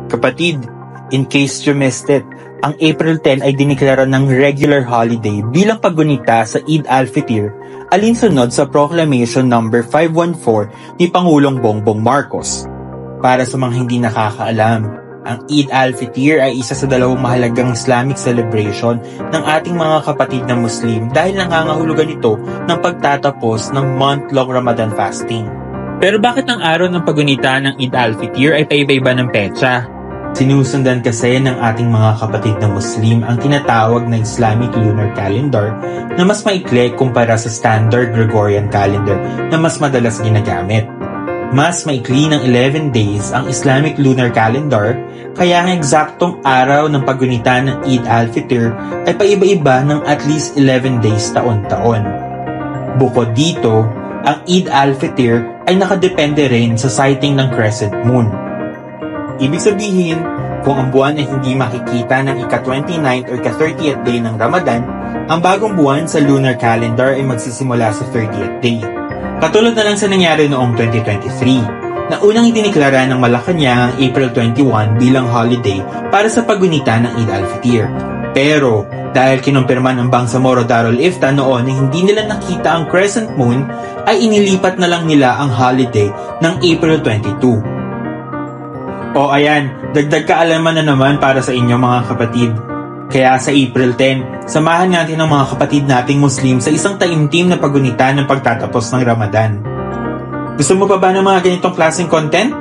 Kapatid, in case you missed it, ang April 10 ay diniklara ng regular holiday bilang paggunita sa Eid al-Fitr, alinsunod sa Proclamation No. 514 ni Pangulong Bongbong Marcos. Para sa mga hindi nakakaalam, ang Eid al-Fitr ay isa sa dalawang mahalagang Islamic celebration ng ating mga kapatid na Muslim dahil nangangahulugan ito ng pagtatapos ng month-long Ramadan fasting. Pero bakit ang araw ng paggunita ng Eid al-Fitr ay paiba-iba ng petsa? Sinusundan kasi ng ating mga kapatid na Muslim ang tinatawag na Islamic Lunar Calendar na mas maikli kumpara sa Standard Gregorian Calendar na mas madalas ginagamit. Mas maikli ng 11 days ang Islamic Lunar Calendar, kaya ang eksaktong araw ng paggunita ng Eid al-Fitr ay paiba-iba ng at least 11 days taon-taon. Bukod dito, ang Eid al-Fitr ay nakadepende rin sa sighting ng crescent moon. Ibig sabihin, kung ang buwan ay hindi makikita ng ika-29th or ika-30th day ng Ramadan, ang bagong buwan sa lunar calendar ay magsisimula sa 30th day. Katulad na lang sa nangyari noong 2023, na unang idiniklara ng Malacanang ang April 21 bilang holiday para sa paggunita ng Eid al-Fitr. Pero, dahil kinumpirma ng Bangsamoro Darul Ifta noon na hindi nila nakita ang crescent moon, ay inilipat na lang nila ang holiday ng April 22. O ayan, dagdag kaalaman na naman para sa inyo mga kapatid. Kaya sa April 10, samahan natin ang mga kapatid nating Muslim sa isang taimtim na paggunita ng pagtatapos ng Ramadan. Gusto mo pa ba ng mga ganitong klaseng content?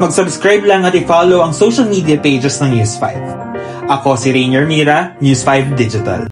Mag-subscribe lang at i-follow ang social media pages ng News 5. Ako si Rainier Mira, News 5 Digital.